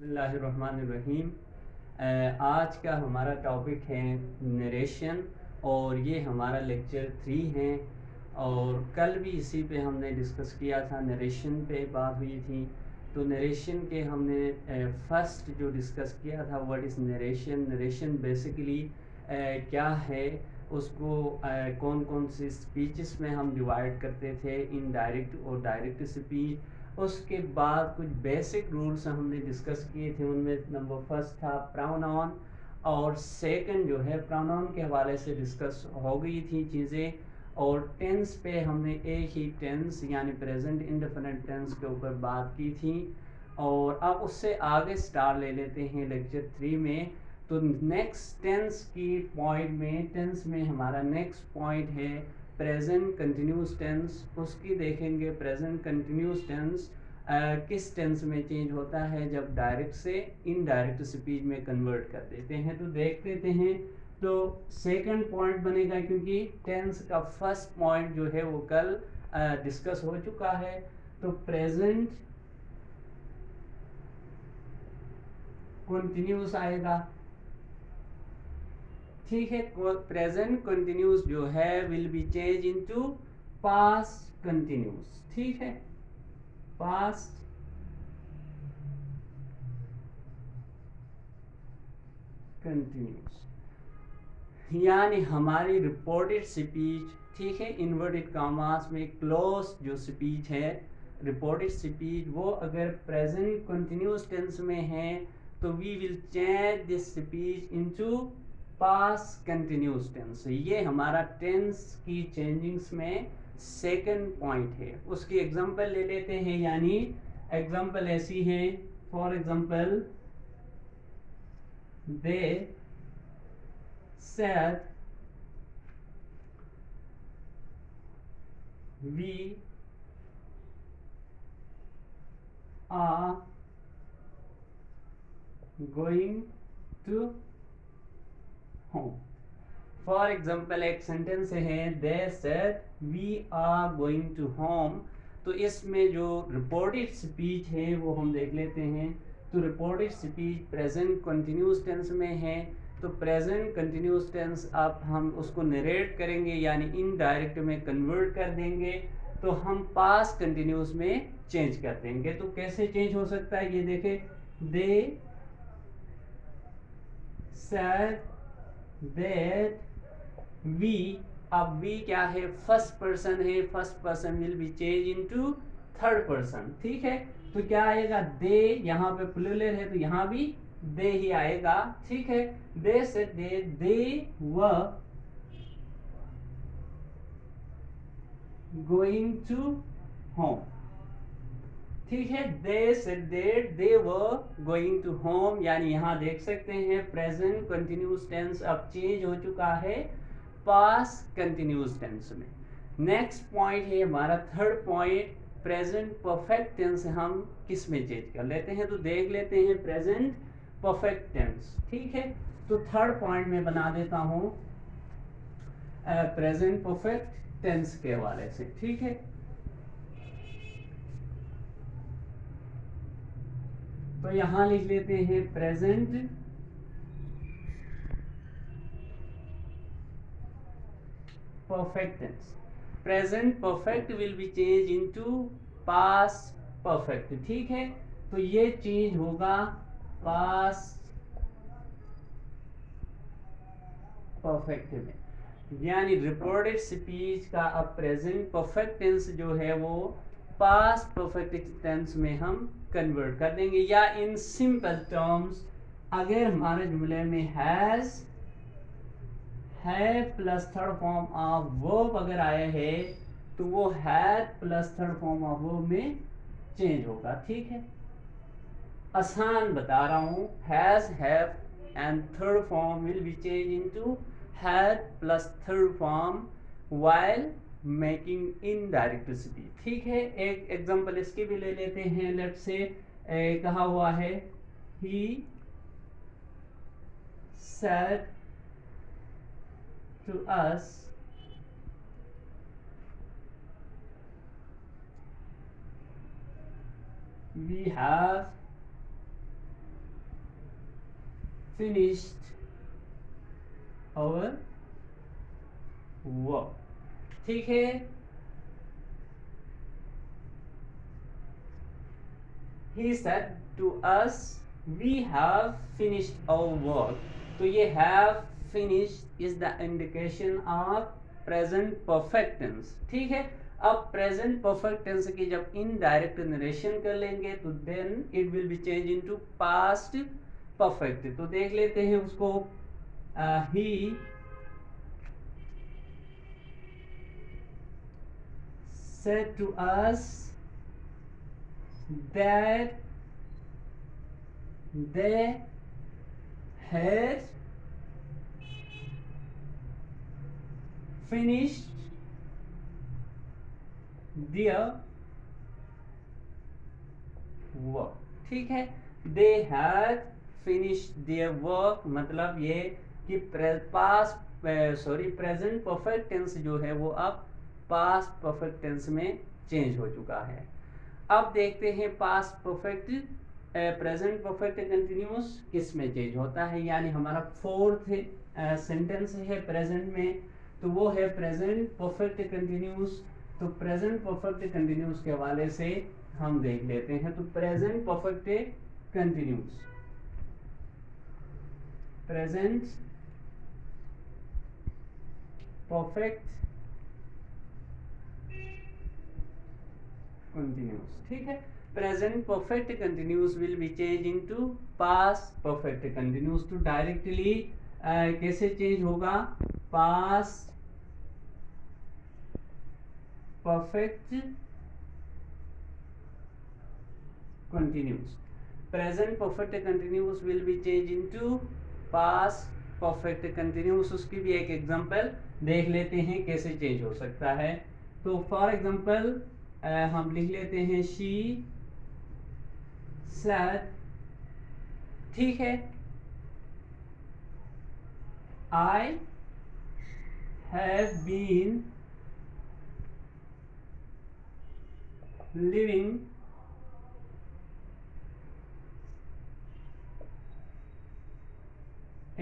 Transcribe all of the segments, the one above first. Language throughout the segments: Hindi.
बिस्मिल्लाहिर्रहमानिर्रहीम। आज का हमारा टॉपिक है नरेशन और ये हमारा लेक्चर 3 है। और कल भी इसी पे हमने डिस्कस किया था, नरेशन पे बात हुई थी। तो नरेशन के हमने फर्स्ट जो डिस्कस किया था, what is narration. Narration basically क्या है, उसको कौन कौन सी स्पीचेस में हम डिवाइड करते थे, इनडायरेक्ट और डायरेक्ट स्पीच। उसके बाद कुछ बेसिक रूल्स हमने डिस्कस किए थे, उनमें नंबर फर्स्ट था प्रोनाउन, और सेकंड जो है प्रोनाउन के हवाले से डिस्कस हो गई थी चीज़ें। और टेंस पे हमने एक ही टेंस यानी प्रेजेंट इंडेफिनिट टेंस के ऊपर बात की थी। और अब उससे आगे स्टार ले लेते हैं लेक्चर 3 में। तो नेक्स्ट टेंस की पॉइंट में, टेंस में हमारा नेक्स्ट पॉइंट है प्रेजेंट कंटिन्यूस टेंस। उसकी देखेंगे प्रेजेंट कंटिन्यूस टेंस किस टेंस में चेंज होता है जब डायरेक्ट से इनडायरेक्ट स्पीच में कन्वर्ट कर देते हैं। तो देख लेते हैं। तो सेकंड पॉइंट बनेगा, क्योंकि टेंस का फर्स्ट पॉइंट जो है वो कल डिस्कस हो चुका है। तो प्रेजेंट कंटिन्यूस आएगा, ठीक है। प्रेजेंट कंटिन्यूस जो है will be change into past continuous, ठीक है। पास्ट कंटिन्यूस यानी हमारी रिपोर्टेड स्पीच, ठीक है, इन्वर्टेड कामास में क्लोज जो स्पीच है, रिपोर्टेड स्पीच, वो अगर प्रेजेंट कंटिन्यूस टेंस में है तो we will change this speech into past continuous tense. ये हमारा टेंस की चेंजिंग्स में सेकंड पॉइंट है। उसकी एग्जांपल ले लेते हैं, यानी एग्जांपल ऐसी है, for example they said we are going to home। For example एक सेंटेंस है, they said we are going to home. तो इसमें जो रिपोर्टेड स्पीच है वो हम देख लेते हैं। तो reported speech present continuous tense में है। तो प्रेजेंट कंटिन्यूस टेंस अब हम उसको नरेट करेंगे, यानी इनडायरेक्ट में कन्वर्ट कर देंगे। तो हम पास्ट कंटिन्यूस में चेंज कर देंगे। तो कैसे चेंज हो सकता है ये देखें। दे सेड दैट वी, अब वी क्या है, फर्स्ट पर्सन है, first person will be change into third person, ठीक है। तो क्या आएगा, दे, यहाँ पे प्लूरल है तो यहाँ भी दे ही आएगा, ठीक है। They say they were going to home, ठीक है। They say they were going to home, यानी यहाँ देख सकते हैं प्रेजेंट कंटिन्यूस टेंस अब चेंज हो चुका है पास्ट कंटिन्यूस टेंस में। नेक्स्ट पॉइंट है हमारा third point, present perfect tense हम किस में चेंज कर लेते हैं। तो देख लेते हैं प्रेजेंट परफेक्ट टेंस, ठीक है। तो थर्ड पॉइंट में बना देता हूं प्रेजेंट परफेक्ट टेंस के हवाले से, ठीक है। तो यहां लिख लेते हैं present perfect tense। present perfect will be changed into past perfect, ठीक है। तो ये चेंज होगा past perfect में, यानी रिपोर्टेड स्पीच का अब प्रेजेंट परफेक्ट टेंस जो है वो पास्ट परफेक्ट टेंस में हम कन्वर्ट कर देंगे। या इन सिंपल टर्म्स, अगर हमारे जुमले में हैज है plus third form of verb अगर आया है तो वो had plus third form of verb में चेंज होगा, ठीक है। आसान बता रहा हूं, has, have and third form will be change into had plus third form while making indirect speech, ठीक है। एक एग्जांपल इसकी भी ले लेते हैं। लेट्स से कहा हुआ है he said to us we have finished our work. ठीक है, he said to us we have finished our work. तो ये have finished is the indication of present perfect tense. ठीक है, अब प्रेजेंट परफेक्ट टेंस की जब इनडायरेक्ट नरेशन कर लेंगे तो then it will be change into past perfect. तो देख लेते हैं उसको. ही said to us that they had finished their work. ठीक है, they had finished their work मतलब ये कि प्रेजेंट परफेक्ट टेंस जो है वो अब पास्ट परफेक्ट टेंस में चेंज हो चुका है. अब देखते हैं past perfect present perfect continuous किस में चेंज होता है. यानी हमारा फोर्थ सेंटेंस है प्रेजेंट में, तो वो है प्रेजेंट परफेक्ट कंटिन्यूस. तो प्रेजेंट परफेक्ट कंटिन्यूस के हवाले से हम देख लेते हैं. तो present perfect continuous, present perfect continuous. ठीक है, present perfect continuous will be change into past perfect continuous. तो डायरेक्टली कैसे चेंज होगा? Past perfect continuous. Present perfect continuous will be change into past perfect continuous. उसकी भी एक एग्जांपल देख लेते हैं कैसे चेंज हो सकता है. तो फॉर एग्जांपल हम लिख लेते हैं शी सेड. ठीक है, I have been living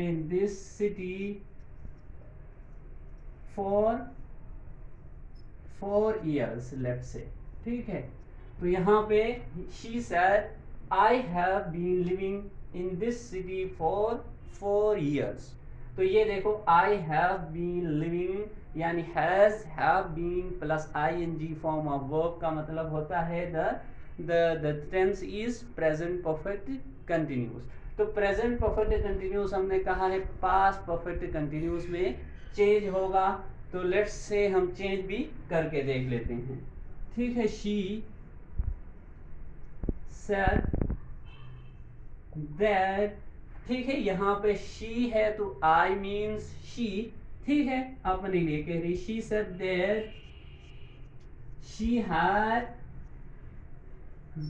in this city for 4 years let's say. ठीक है, तो यहाँ पे she said I have been living in this city for 4 years. तो ये देखो I have been living यानी has have been plus ing form of verb का मतलब होता है the tense is present perfect continuous. तो प्रेजेंट परफेक्ट कंटिन्यूस हमने कहा है पास्ट परफेक्ट कंटिन्यूस में चेंज होगा. तो लेट्स से हम चेंज भी करके देख लेते हैं. ठीक है, शी सेड दैट. ठीक है, यहाँ पे शी है तो आई मीन्स शी. ठीक है, अपने लिए कह रही. She said that she had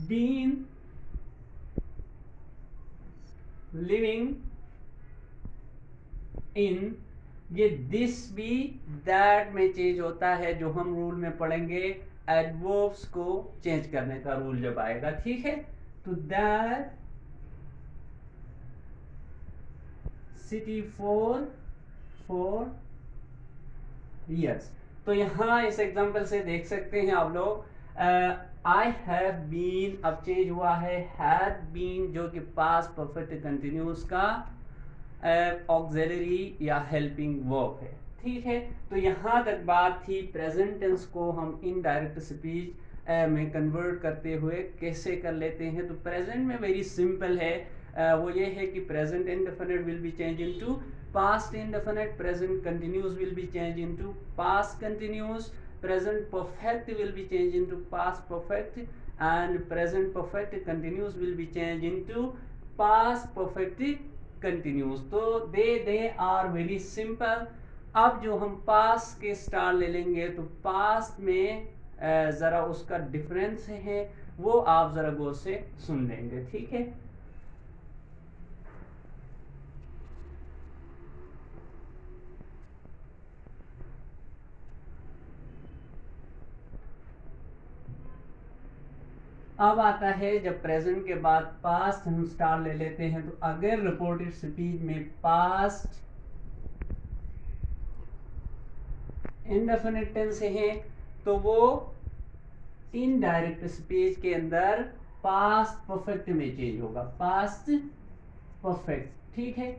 been living in. ये दिस भी दैट में चेंज होता है, जो हम रूल में पढ़ेंगे एडवर्ब्स को चेंज करने का रूल जब आएगा. ठीक है, तो दैट सिटी फॉर 4 years. तो यहाँ इस एग्जांपल से देख सकते हैं आप लोग आई हैव बीन अब चेंज हुआ है हैड बीन, जो कि पास्ट परफेक्ट कंटिन्यूस का ऑक्सिलरी या हेल्पिंग वर्ब है. ठीक है, तो यहाँ तक बात थी प्रेजेंट टेंस को हम इनडायरेक्ट स्पीच में कन्वर्ट करते हुए कैसे कर लेते हैं. तो प्रेजेंट में वेरी सिंपल है. वो ये है कि present indefinite will be change into past indefinite, present continuous will be changed into past continuous, present perfect will be changed into past perfect, and present perfect continuous will be changed into past perfect continuous. तो they are very simple. अब जो हम पास्ट के स्टार ले लेंगे तो पास्ट में ज़रा उसका डिफरेंस है, वो आप ज़रा गौर से सुन लेंगे. ठीक है, अब आता है जब प्रेजेंट के बाद पास्ट हम स्टार ले लेते हैं, तो अगर रिपोर्टेड स्पीच में पास्ट इंडेफिनिट टेंस है तो वो इनडायरेक्ट स्पीच के अंदर पास्ट परफेक्ट में चेंज होगा, पास्ट परफेक्ट। ठीक है,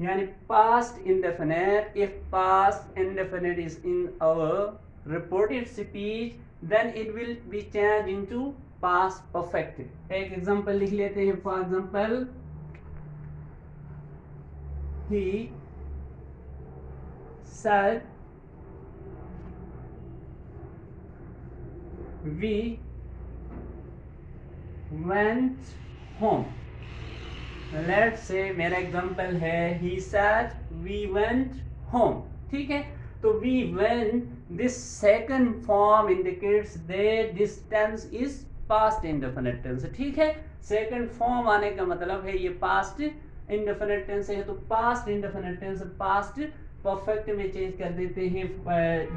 यानी past indefinite, if past indefinite is in our reported speech then it will be change into past perfect. एक एग्जांपल लिख लेते हैं, for example he said we went home। Let's say मेरा एग्जांपल है he said we went home। ठीक है, तो we went, this second form indicates that this tense is past indefinite tense। ठीक है, सेकंड फॉर्म आने का मतलब है ये past indefinite tense है, तो past indefinite tense past perfect में चेंज कर देते हैं।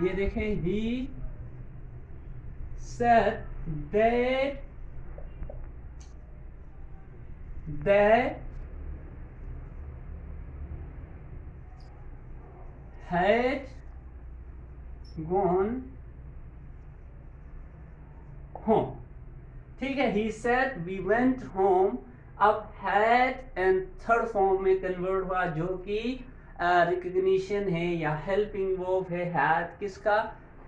ये देखें, he said that had gone home। ठीक है, he said we went home। अब had एंड थर्ड फॉर्म में कन्वर्ट हुआ, जो कि रिकग्निशन है या हेल्पिंग वर्ब है had किसका,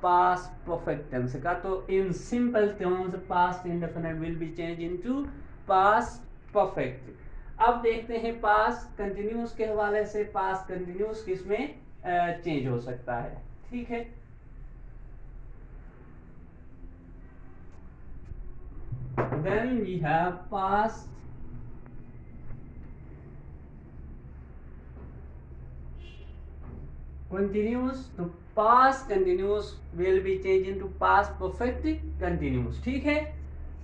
पास्ट परफेक्ट टेंस का। तो in simple terms past indefinite will be change into past perfect. अब देखते हैं पास्ट कंटिन्यूस के हवाले से, पास्ट कंटिन्यूस किसमें चेंज हो सकता है। ठीक है, then we have past continuous, तो past continuous will be changed into past perfect continuous। ठीक है,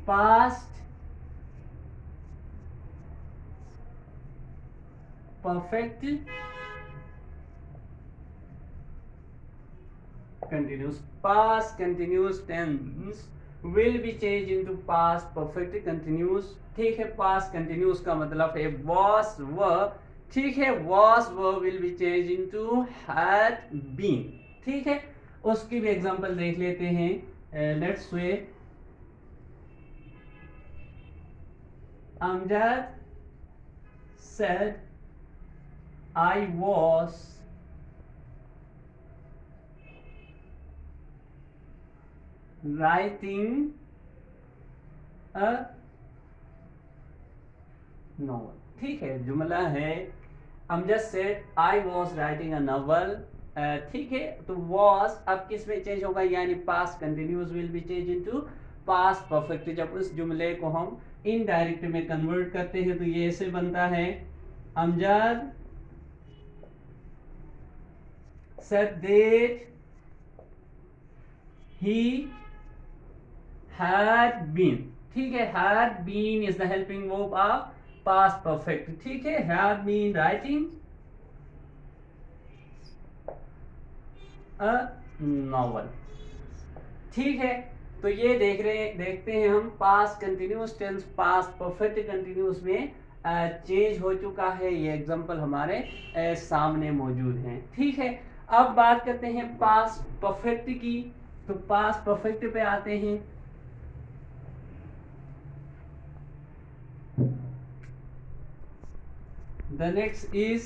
past perfect continuous, past continuous tense will be changed into past perfect continuous। ठीक है, past continuous का मतलब है was were। ठीक है, was were will be changed into had been। ठीक है, उसकी भी एग्जांपल देख लेते हैं। Let's say Amjad said I was writing a novel। ठीक है, जुमला है Amjad said I was writing a novel. ठीक है, तो वॉज अब किस में चेंज होगा, यानी past continuous will be change into past perfect. जब उस जुमले को हम इनडायरेक्ट में कन्वर्ट करते हैं तो ये ऐसे बनता है, Amjad said that he had been। ठीक है, had been is the helping verb of past perfect। ठीक है, had been writing a novel। ठीक है, तो ये देखते हैं हम past continuous tense past perfect continuous में चेंज हो चुका है। ये एग्जांपल हमारे सामने मौजूद हैं। ठीक है, अब बात करते हैं पास्ट परफेक्ट की, तो पास्ट परफेक्ट पे आते हैं। The next is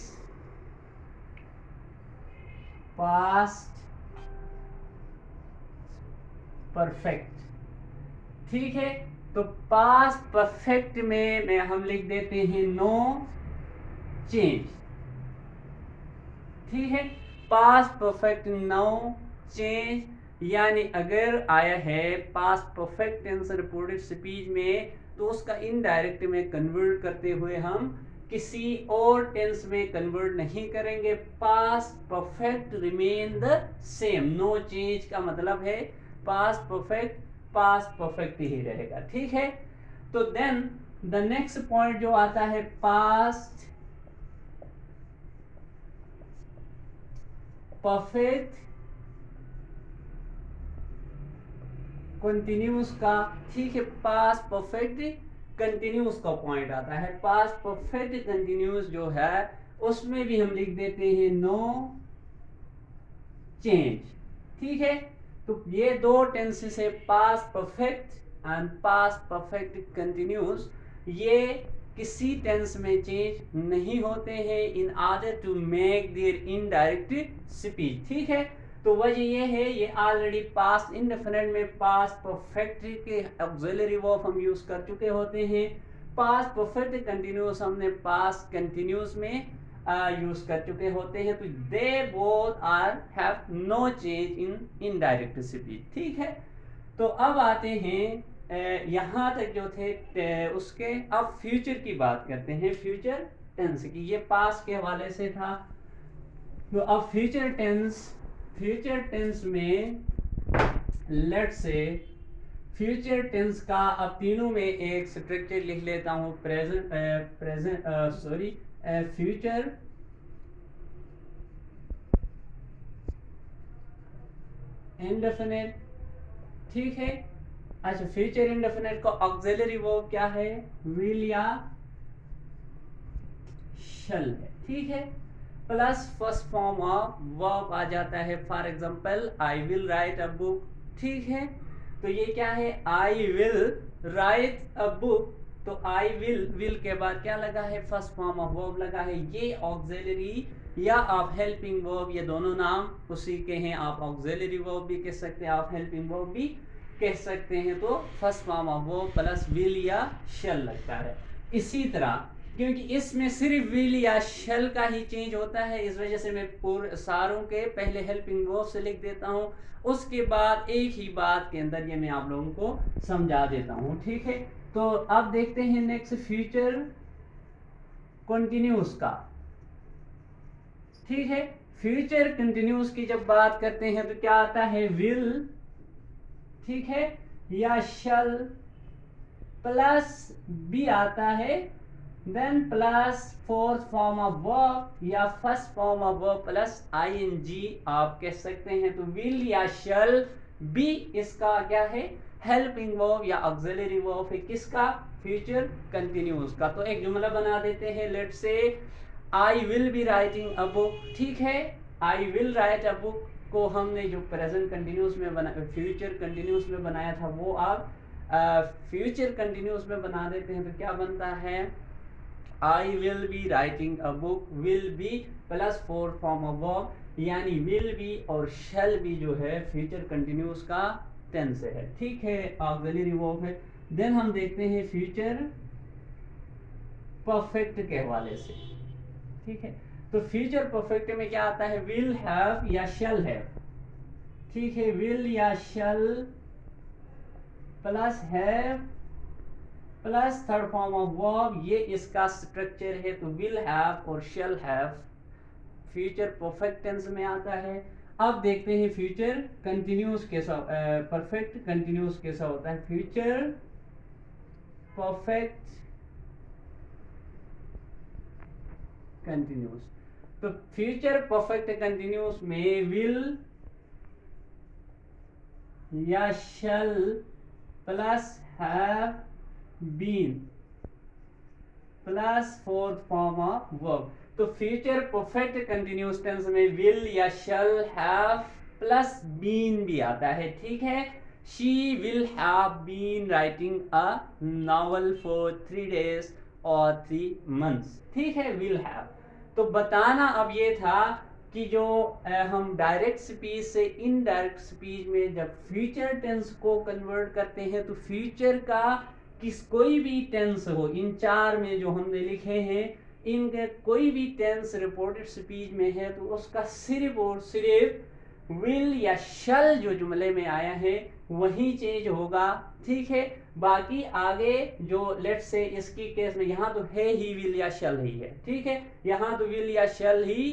past perfect। ठीक है, तो पास्ट परफेक्ट में हम लिख देते हैं नो चेंज। ठीक है, पास्ट परफेक्ट नो चेंज, यानी अगर आया है past perfect tense reported speech में तो उसका इनडायरेक्ट में कन्वर्ट करते हुए हम किसी और टेंस में कन्वर्ट नहीं करेंगे। Past perfect remain the same, no change का मतलब है पास्ट परफेक्ट ही रहेगा। ठीक है, तो देन द नेक्स्ट पॉइंट जो आता है पास्ट परफेक्ट कंटिन्यूस का, ठीक है, पास्ट परफेक्ट कंटिन्यूस का पॉइंट आता है। पास्ट परफेक्ट कंटिन्यूस जो है उसमें भी हम लिख देते हैं नो चेंज, ठीक है। तो ये दो टेंसेस है, past perfect and past perfect continuous, ये किसी टेंस में चेंज नहीं होते हैं in order to make their indirect speech, ठीक है। तो वजह ये है, ये ऑलरेडी पास्ट इंडेफिनिट में पास्ट परफेक्ट के ऑक्सिलरी वर्ब हम यूज कर चुके होते हैं। पास्ट परफेक्ट कंटिन्यूस हमने पास्ट कंटिन्यूस में यूज कर चुके होते हैं। तो they both are have no change in indirect speech, ठीक है। तो अब आते हैं यहाँ तक जो थे उसके, अब फ्यूचर की बात करते हैं, फ्यूचर टेंस की। ये पास्ट के हवाले से था। तो अब फ्यूचर टेंस में लेट्स से फ्यूचर टेंस का अब तीनों में एक स्ट्रक्चर लिख लेता हूं। फ्यूचर इंडेफिनिट, ठीक है। अच्छा, फ्यूचर इंडेफिनिट का ऑक्सिलरी वर्ब क्या है? विल या शल है, ठीक है। Plus first form of verb आ जाता है, for example I will write a book, ठीक है। तो ये क्या है? I will write a book. तो आई विल के बाद क्या लगा है? फर्स्ट फॉर्म ऑफ वर्ब लगा है। ये ऑक्सिलरी या आप हेल्पिंग वर्ब, ये दोनों नाम उसी के हैं। आप ऑक्सिलरी वर्ब भी कह सकते हैं, आप हेल्पिंग वर्ब भी कह सकते हैं। तो first form of verb plus will या शल लगता है। इसी तरह क्योंकि इसमें सिर्फ विल या शल का ही चेंज होता है, इस वजह से मैं पूरे सारों के पहले हेल्पिंग वर्ब से लिख देता हूं, उसके बाद एक ही बात के अंदर ये मैं आप लोगों को समझा देता हूं, ठीक है। तो अब देखते हैं नेक्स्ट फ्यूचर कंटिन्यूस का, ठीक है। फ्यूचर कंटिन्यूस की जब बात करते हैं तो क्या आता है? विल, ठीक है, या शल प्लस बी आता है, then plus fourth form of verb या first form of verb plus ING आप कह सकते हैं। तो विल या शल बी इसका क्या है? हेल्पिंग वर्ब या ऑक्सिलरी वर्ब है, किसका? फ्यूचर कंटिन्यूस का। तो एक जुमला बना देते हैं, let's say I will be writing a book, ठीक है। I will write a book को हमने जो प्रेजेंट कंटिन्यूस में बना, फ्यूचर कंटिन्यूस में बनाया था, वो आप फ्यूचर कंटिन्यूस में बना देते हैं। तो क्या बनता है? I will be writing a book, will be plus fourth form of verb, यानी विल बी और शैल बी जो है फ्यूचर कंटिन्यूस का टेंस है, ठीक है, ऑक्सिलरी वर्ब है। देन हम देखते हैं फ्यूचर परफेक्ट के हवाले से, ठीक है। तो फ्यूचर परफेक्ट में क्या आता है? विल हैव या शैल हैव, ठीक है। विल या shall plus have plus third form of verb, ये इसका स्ट्रक्चर है। तो विल हैव और shall have future perfect tense में आता है। अब देखते हैं फ्यूचर कंटिन्यूस कैसा, परफेक्ट कंटिन्यूस कैसा होता है। फ्यूचर परफेक्ट कंटिन्यूस, तो फ्यूचर परफेक्ट कंटिन्यूस में विल या shall plus have been plus fourth form of verb. तो फ्यूचर परफेक्ट कंटिन्यूस टेंस में विल या शैल हैव प्लस बीन भी आता है, ठीक है। She will have been writing a novel for 3 days और 3 months, ठीक है, विल हैव। तो बताना अब ये था कि जो हम डायरेक्ट स्पीच से इनडायरेक्ट स्पीच में जब फ्यूचर टेंस को कन्वर्ट करते हैं, तो फ्यूचर का कोई भी टेंस हो, इन चार में जो हमने लिखे हैं, इनके कोई भी टेंस रिपोर्टेड स्पीच में है, तो उसका सिर्फ और सिर्फ विल या शल जो जुमले में आया है वही चेंज होगा, ठीक है। बाकी आगे जो लेट्स से इसकी केस में यहाँ तो है ही विल या शल ही है, ठीक है, यहाँ तो विल या शल ही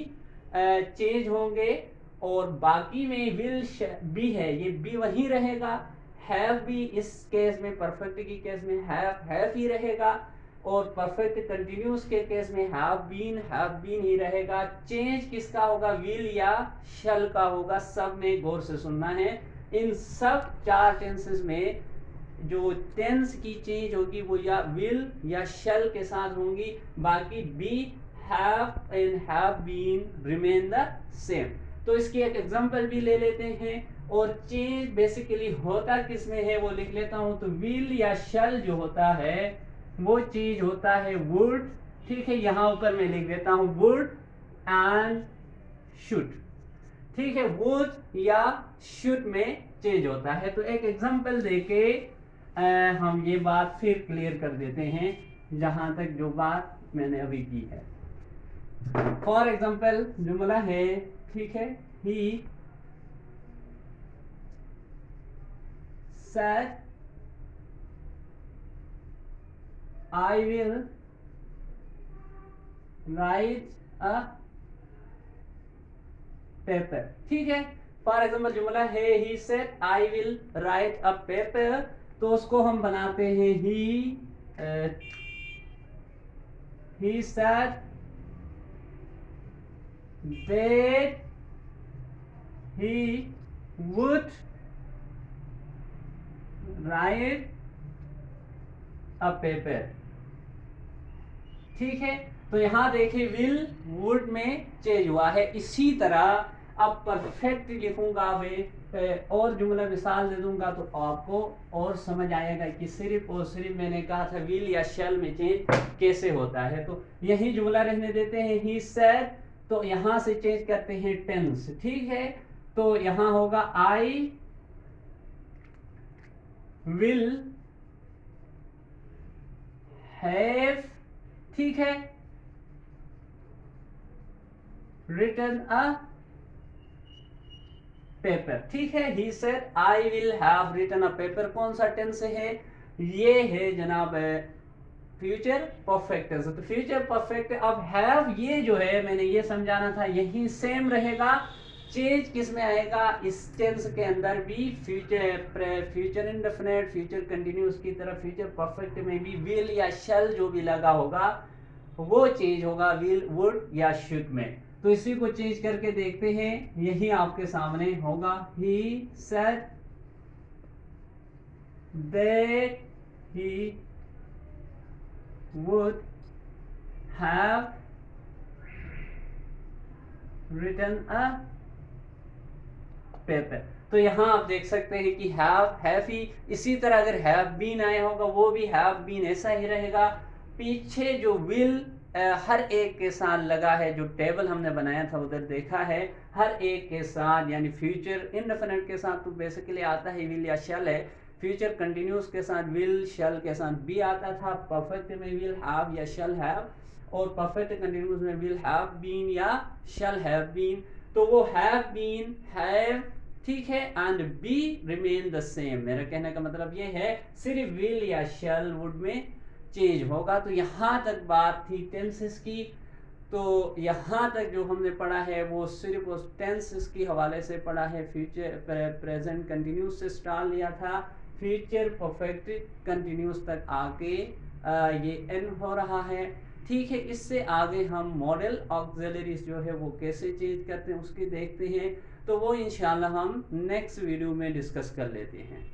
चेंज होंगे, और बाकी में विल बी है, ये बी वही रहेगा। हैव भी इस केस में, परफेक्ट की केस में हैव ही रहेगा, और परफेक्ट कंटिन्यूस के केस में हैव बीन ही रहेगा। चेंज किसका होगा? विल या शल का होगा। सब में गौर से सुनना है, इन सब 4 टेंसेस में जो टेंस की चेंज होगी वो या विल या शैल के साथ होंगी, बाकी be, have and have been remain the same. तो इसकी एक एग्जांपल भी ले लेते हैं, और चेंज बेसिकली होता किस में है वो लिख लेता हूं। तो विल या शैल जो होता है वो चेंज होता है वुड, ठीक है, यहां ऊपर मैं लिख देता हूं वुड एंड शुड, ठीक है, वुड या शुड में चेंज होता है। तो एक एग्जांपल देके हम ये बात फिर क्लियर कर देते हैं जहां तक जो बात मैंने अभी की है। फॉर एग्जांपल जुमला है, ठीक है, ही said I will write a paper, ठीक है। फॉर एग्जाम्पल जुमला है he said I will write a paper, तो उसको हम बनाते हैं he said that he would write a paper, ठीक है। तो यहां देखिए विल वुड में चेंज हुआ है। इसी तरह अब परफेक्ट लिखूंगा मैं और जुमला मिसाल दे दूंगा तो आपको और समझ आएगा कि सिर्फ और सिर्फ मैंने कहा था विल या शैल में चेंज कैसे होता है। तो यही जुमला रहने देते हैं ही सेड, तो यहां से चेंज करते हैं टेंस, ठीक है। तो यहां होगा आई विल हैव, ठीक है, रिटन अ पेपर, ठीक है। He said I will have written a paper, कौन सा टेंस है, ये है जनाब फ्यूचर परफेक्ट टेंस। तो फ्यूचर परफेक्ट, अब हैव ये जो है मैंने ये समझाना था, यही सेम रहेगा। चेंज किस में आएगा, इस टेंस के अंदर भी फ्यूचर इंडेफिनिट, फ्यूचर कंटिन्यूअस की तरह फ्यूचर परफेक्ट में भी विल या शैल जो भी लगा होगा वो चेंज होगा विल, वुड या शुड में। तो इसी को चेंज करके देखते हैं, यही आपके सामने होगा। He said that he would have written a paper। तो यहां आप देख सकते हैं कि हैव ही, इसी तरह अगर हैव बीन आया होगा वो भी हैव बीन ऐसा ही रहेगा। पीछे जो विल हर एक के साथ लगा है, जो टेबल हमने बनाया था उधर देखा है, हर एक के साथ यानी फ्यूचर इंडेफिनिट के साथ तो बेसिकली आता है विल या शैल है, फ्यूचर कंटिन्यूस के साथ विल, शैल के साथ भी आता था, परफेक्ट में विल हैव या शैल हैव, और परफेक्ट कंटिन्यूस में विल हैव बीन या शैल हैव बीन। तो वो हैव बीन, हैव, ठीक है, and be remain the same. मेरा कहने का मतलब ये है सिर्फ विल या शैल वुड में चेंज होगा। तो यहां तक बात थी टेंसेस की। तो यहाँ तक जो हमने पढ़ा है वो सिर्फ उस टेंसेस के हवाले से पढ़ा है। फ्यूचर प्रेजेंट कंटिन्यूस से स्टार्ट लिया था, फ्यूचर परफेक्ट कंटिन्यूस तक आके ये एन हो रहा है, ठीक है। इससे आगे हम मॉडल ऑक्सिलरीज जो है वो कैसे चेंज करते हैं उसकी देखते हैं। तो वो इंशाल्लाह हम नेक्स्ट वीडियो में डिस्कस कर लेते हैं।